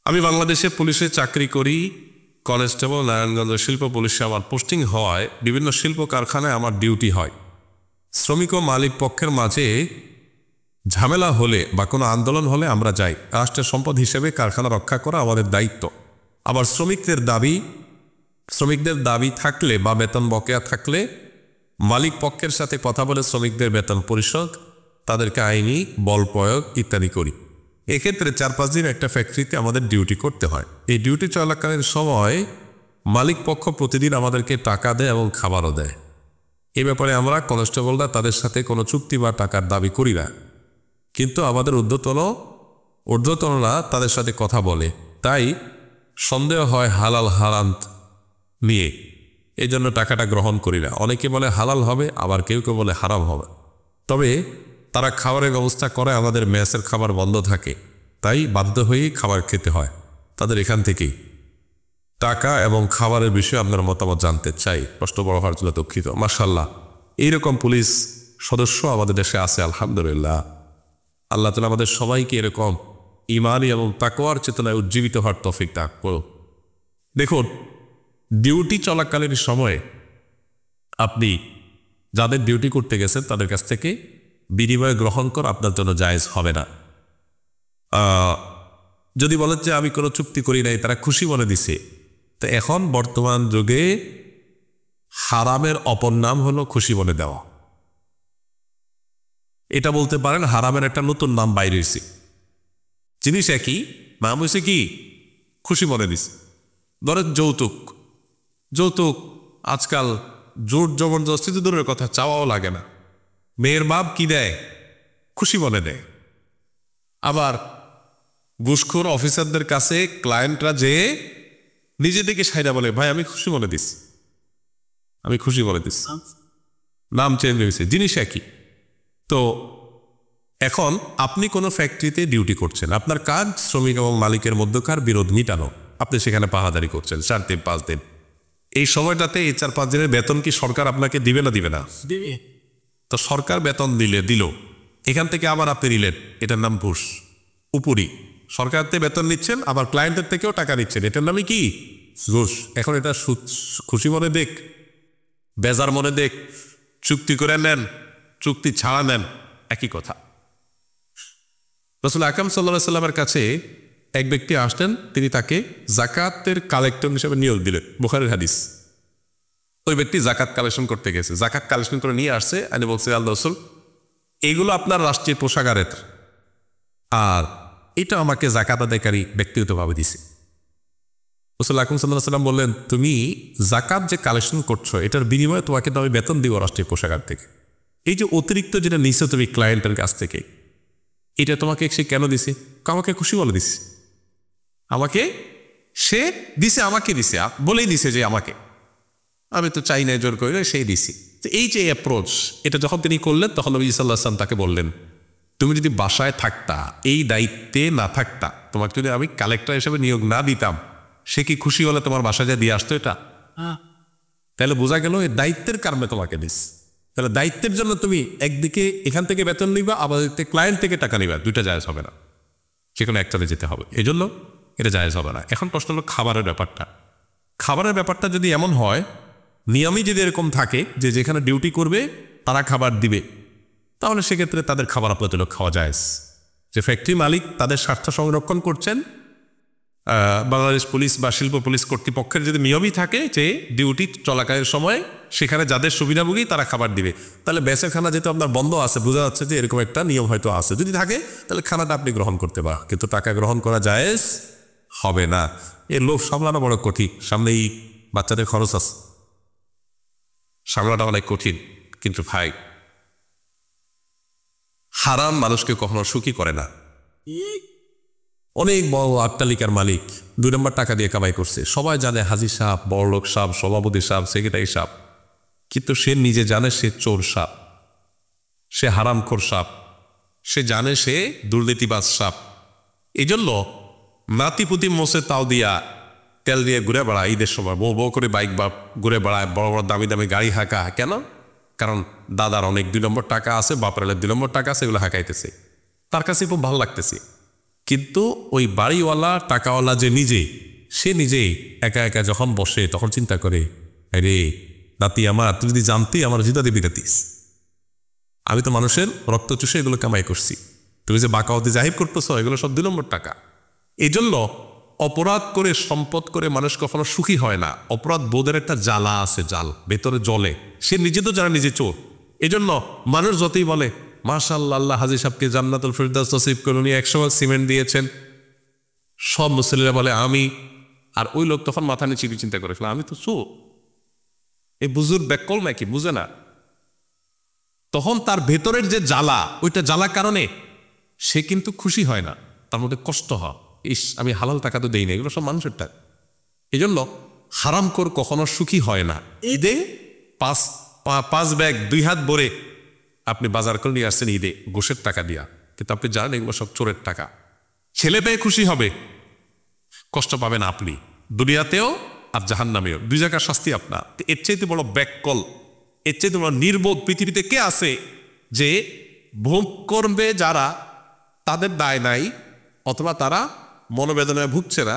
আমি বাংলাদেশে পুলিশে চাকরি করি, কনস্টেবল নারায়ণগঞ্জ শিল্প পুলিশে আমার পোস্টিং হওয়ায় বিভিন্ন শিল্প কারখানায় আমার ডিউটি হয়। শ্রমিক ও মালিক পক্ষের মাঝে ঝামেলা হলে বা কোনো আন্দোলন হলে আমরা যাই। রাষ্ট্রের সম্পদ হিসেবে কারখানা রক্ষা করা আমাদের দায়িত্ব। আবার শ্রমিকদের দাবি থাকলে বা বেতন বকেয়া থাকলে মালিক পক্ষের সাথে কথা বলে শ্রমিকদের বেতন পরিশোধ, তাদেরকে আইনি বল প্রয়োগ ইত্যাদি করি। এক্ষেত্রে 4-5 দিন একটা ফ্যাক্টরিতে আমাদের ডিউটি করতে হয়। এই ডিউটি চলাকালীন সময় মালিক পক্ষ প্রতিদিন আমাদেরকে টাকা দেয় এবং খাবারও দেয়। এ ব্যাপারে আমরা কনস্টেবলরা তাদের সাথে কোনো চুক্তি বা টাকার দাবি করি না, কিন্তু আমাদের ঊর্ধ্বতনরা তাদের সাথে কথা বলে, তাই সন্দেহ হয় হালাল হারাম নিয়ে, এই জন্য টাকাটা গ্রহণ করি না। অনেকে বলে হালাল হবে, আবার কেউ কেউ বলে হারাম হবে। তবে তারা খাবারের ব্যবস্থা করে, আমাদের মেসের খাবার বন্ধ থাকে, তাই বাধ্য হয়েই খাবার খেতে হয় তাদের এখান থেকেই। টাকা এবং খাবারের বিষয়ে আপনার মতামত জানতে চাই। প্রশ্ন বড় হওয়ার জন্য দুঃখিত। মাশাআল্লাহ, এইরকম পুলিশ সদস্য আমাদের দেশে আছে আলহামদুলিল্লাহ। আল্লাহ তাআলা আমাদের সবাইকে এরকম ঈমানি এবং তাকওয়ার চেতনায় উজ্জীবিত হওয়ার তৌফিক দান করুন। দেখুন, ডিউটি চলাকালীন সময়ে আপনি যাদের ডিউটি করতে গেছেন তাদের কাছ থেকে বিনিময় গ্রহণ করা আপনার জন্য জায়েজ হবে না। যদি বলেন যে আমি কোনো চুক্তি করি নাই, তারা খুশি মনে দিছে, তো এখন বর্তমান যুগে হারামের অপর নাম হলো খুশি মনে দেওয়া। এটা বলতে পারেন হারামের একটা নতুন নাম বাইরে হয়েছে। জিনিস একই, নাম হয়েছে কি? খুশি মনে দিছে। ধরেন যৌতুক আজকাল জোর জবরদস্তি তো দূরের কথা, চাওয়াও লাগে না। মেয়ের বাপ কি দেয়? খুশি মনে দেয়। আবার ঘুষখোর অফিসারদের কাছে ক্লায়েন্টরা যে নিজে থেকে সাইডা বলে, ভাই আমি খুশি মনে দিচ্ছি, নাম চেঞ্জ হয়েছে, জিনিস একই। তো এখন আপনি কোনো ফ্যাক্টরিতে ডিউটি করছেন, আপনার কাজ শ্রমিক এবং মালিকের মধ্যকার বিরোধ মিটানো। আপনি সেখানে পাহাদারি করছেন 4-5 দিন। এই সময়টাতে এই 4-5 দিনের বেতন কি সরকার আপনাকে দিবে না? দিবে না। তো সরকার বেতন দিল, এখান থেকে আবার আপনি নিলেন, এটার নাম ঘুষ। উপরি সরকার থেকে বেতন নিচ্ছেন, আবার ক্লায়েন্টের থেকেও টাকা নিচ্ছেন, এটার নামই কি? ঘুষ। এখন এটা খুশি মনে দেখ, বেজার মনে দেখ, চুক্তি করে নেন, চুক্তি ছাড়া নেন, একই কথা। রাসূল আকরাম সাল্লাল্লাহু আলাইহি ওয়াসাল্লামের কাছে এক ব্যক্তি আসতেন, তিনি তাকে যাকাতের কালেক্টর হিসেবে নিয়োগ দিলেন। বুখারীর হাদিস। ওই ব্যক্তি জাকাত কালেকশন করতে গেছে, জাকাত কালেকশন করে নিয়ে আসছে, আমি বলছি আল্লাহ রাসূল, এইগুলো আপনার রাষ্ট্রীয় পোশাকারের, আর এটা আমাকে জাকাত আদায়কারী ব্যক্তিগতভাবে দিছে। রাসূল আকরাম সাল্লাল্লাহু আলাইহি ওয়াসাল্লাম বললেন, তুমি জাকাত যে কালেকশন করছো, এটার বিনিময়ে তোমাকে তো আমি বেতন দিব রাষ্ট্রীয় পোশাকার থেকে। এই যে অতিরিক্ত যেটা নিছো তুমি ক্লায়েন্টের কাছ থেকে, এটা তোমাকে সে কেন দিছে? আমাকে খুশি বলে দিছে, আমাকে সে দিছে, আমাকে দিছে বলেই দিছে যে আমাকে, আমি তো চাই না, জোর করে সেই দিছি। তো এই যে অ্যাপ্রোচ, এটা যখন তিনি করলেন, তখন নবী সাল্লাল্লাহু আলাইহি ওয়াসাল্লাম তাকে বললেন, তুমি যদি বাসায় থাকতা, এই দায়িত্বে না থাকতা, তোমাকে যদি আমি কালেক্টর হিসেবে নিয়োগ না দিতাম, সে কি খুশি হলে তোমার বাসায় যা দিয়ে আসতো এটা? তাহলে বোঝা গেল এই দায়িত্বের কারণে তোমাকে দিস। তাহলে দায়িত্বের জন্য তুমি একদিকে এখান থেকে বেতন নিবা, আবার ক্লায়েন্ট থেকে টাকা নিবা, দুইটা জায়েজ হবে না, সেখানে একটাতে যেতে হবে, এই জন্য এটা জায়েজ হবে না। এখন প্রশ্ন হলো খাবারের ব্যাপারটা যদি এমন হয়, নিয়মই যদি এরকম থাকে যে যেখানে ডিউটি করবে তারা খাবার দিবে, তাহলে সেক্ষেত্রে তাদের খাবার আপনার জন্য খাওয়া জায়েজ। যে ফ্যাক্টরি মালিক তাদের স্বার্থ সংরক্ষণ করছেন, বাংলাদেশ পুলিশ বা শিল্প পুলিশ কর্তৃপক্ষের যদি নিয়মই থাকে যে ডিউটি চলাকালীন সময় সেখানে যাদের সুবিধাভোগী তারা খাবার দিবে, তাহলে বেসের খানা যেহেতু আপনার বন্ধ আছে, বোঝা যাচ্ছে যে এরকম একটা নিয়ম হয়তো আছে। যদি থাকে তাহলে খানাটা আপনি গ্রহণ করতে পারেন, কিন্তু টাকা গ্রহণ করা জায়েজ হবে না। এর লোভ সামলানো বড় কঠিন, সামনেই বাচ্চাদের খরচ আছে, সামলাটা অনেক কঠিন। কিন্তু ভাই, হারাম মানুষকে কখনো সুখী করে না। অনেক বড় আট্টালিকার মালিক 2 নম্বর টাকা দিয়ে কামাই করছে, সবাই জানে হাজি সাহেব, বড়লোক সাহেব, সভাপতি সাহেব, সেক্রেটারি সাহেব, কিন্তু সে নিজে জানে সে চোর সাহেব, সে হারামখোর সাহেব, সে জানে সে দুর্নীতিবাজ সাহেব। এই জন্য নাতিপুতি মোসে তাও দিয়া তেল দিয়ে ঘুরে বেড়ায়, ঈদের সময় বউ করে বাইক বা ঘুরে বেড়ায়, বড় বড় দামি দামি গাড়ি হাঁকা। কেন? কারণ দাদার অনেক 2 নম্বর টাকা আছে, বাপের 2 নম্বর টাকা আছে, এগুলো হাঁকাইতেছে, তার কাছে খুব ভালো লাগতেছে। কিন্তু ওই বাড়িওয়ালা টাকাওয়ালা যে সে নিজেই একা একা যখন বসে তখন চিন্তা করে, আরে নাতি আমার, তুই যদি জানতি আমার জিদা দেবী দিস, আমি তো মানুষের রক্ত চুষে এগুলো কামাই করছি, তুমি যে বাঁকাওয়াতে জাহির করতেছ এগুলো সব 2 নম্বর টাকা। এই জন্য অপরাধ করে সম্পদ করে মানুষ কখনো সুখী হয় না। অপরাধ বোধের একটা জ্বালা আছে, জাল ভেতরে জ্বলে, সে নিজে তো জানে নিজে চোর। এই জন্য মানুষ যতই বলে মাশাআল্লাহ আল্লাহ হাজী সাহেবকে জান্নাতুল ফেরদাউস নসিব করুন, উনি 100 ভাগ সিমেন্ট দিয়েছেন, সব মুসলিমরা বলে আমি, আর ওই লোক তখন মাথা নিয়ে চিন্তা করে আমি তো চোর। এই বুজুর ব্যাকল নাকি বুঝে না, তখন তার ভেতরের যে জ্বালা, ওইটা জ্বালার কারণে সে কিন্তু খুশি হয় না, তার মধ্যে কষ্ট হয়, ইস আমি হালাল টাকা তো দেই না, এগুলো সব মানুষের টাকা। এই জন্য হারামখোর কখনো সুখী হয় না। ঈদে 5 ব্যাগ 2 হাত ভরে আপনি বাজার করে নিয়ে আসছেন ঈদে গোশের টাকা দিয়া, কিন্তু আপনি জানেন এগুলো সব চোরের টাকা। ছেলে পেয়ে খুশি হবে, কষ্ট পাবেন আপনি দুনিয়াতেও আর জাহান্নামেও, 2 জায়গার শাস্তি আপনার। এর চাইতে বড় ব্যাককল, এর চাইতে বড় নির্বোধ পৃথিবীতে কে আছে যে ভোগ করবে যারা তাদের দায় নাই, অথবা তারা মনোবেদনায় ভুগছে না,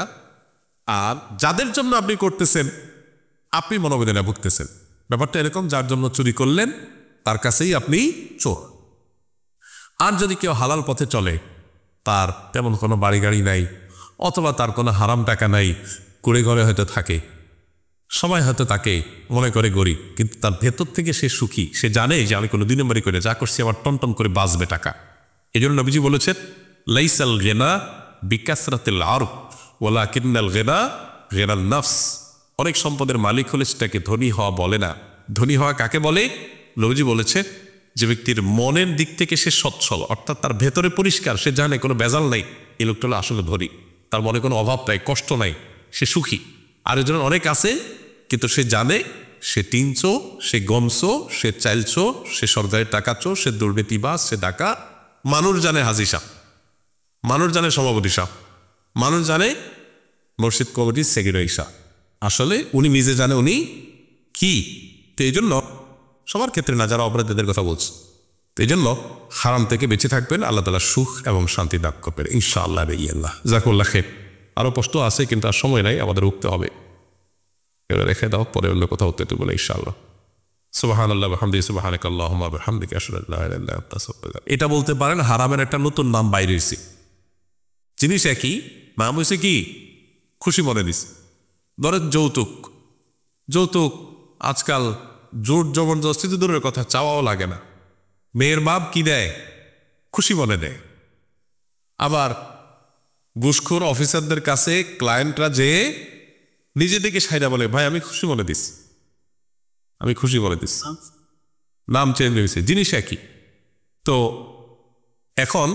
আর যাদের জন্য আপনি করতেছেন আপনি মনোবেদনায় ভুগতেছেন। ব্যাপারটা এরকম, যার জন্য চুরি করলেন তার কাছেই আপনি চোর। আর যদি কেউ হালাল পথে চলে, তার তেমন কোনো বাড়ি গাড়ি নাই, অথবা তার কোনো হারাম টাকা নাই, কুড়ে ঘরে হয়তো থাকে, সবাই হয়তো তাকে মনে করে গরিব, কিন্তু তার ভেতর থেকে সে সুখী, সে জানে যে আমি কোনো 2 নম্বরই করে যা করছি আমার টন করে বাঁচবে টাকা। এই জন্য নবীজি বলেছেন লাইসাল গিনা বিকাসরাতিল আরব ওয়ালাকিন্নাল গিনা গিনান নফস। অনেক সম্পদের মালিক হলে সেটাকে ধনী হওয়া বলে না। ধনী হওয়া কাকে বলে? নবীজি বলেছে যে ব্যক্তির মনের দিক থেকে সে সচ্ছল, অর্থাৎ তার ভেতরে পরিষ্কার, সে জানে কোনো বেজাল নাই, এই লোকটা হলো আসলে ধনী, তার মনে কোনো অভাব নাই, কষ্ট নাই, সে সুখী। আর এজন্য অনেক আছে কিন্তু সে জানে সে টিনচো, সে গমচো, সে চাইলচো, সে সরকারের টাকাচো, সে দুর্নীতিবাজ, সে ডাকা। মানুষ জানে হাজী সাহেব, মানুষ জানে সভাপতি সাহেব, মানুষ জানে মসজিদ কমিটির সেক্রেটারি সাহেব, আসলে উনি নিজে জানে উনি কি। তো এই জন্য সবার ক্ষেত্রে না, যারা অপরাধীদের কথা বলছে, তো এই জন্য হারাম থেকে বেঁচে থাকবেন, আল্লাহ তাআলা সুখ এবং শান্তি দান করবেন ইনশাআল্লাহ। বেইয়াল্লাহ জাযাকুল্লাহ খাইর। আরও প্রশ্ন আছে কিন্তু আর সময় নাই, আমাদের উঠতে হবে, এগুলো রেখে দাও, পরে অন্য কোথাও উঠতে বলে ইনশাআল্লাহ। সুবহানাল্লাহ ওয়া বিহামদিহি সুবহানাকাল্লাহুম্মা ওয়া বিহামদিকা আশহাদু আল্লা ইলাহা ইল্লা আনতা আস্তাগফিরুকা। এটা বলতে পারেন হারামের একটা নতুন নাম বাইরে হয়েছে, জিনিস একই, নাম হয়েছে কি খুশি মনে দিস। ধরেন যৌতুক, যৌতুক আজকাল জোর জবরদস্তি তো দূরের কথা, চাওয়াও লাগে না, মেয়ের বাপ কি দেয় খুশি মনে দেয়। আবার ঘুষখোর অফিসারদের কাছে ক্লায়েন্টরা যে নিজে থেকে সাইডা বলে ভাই আমি খুশি মনে দিস, আমি খুশি বলে দিস, নাম চেঞ্জ হয়েছে, জিনিস একই। তো এখন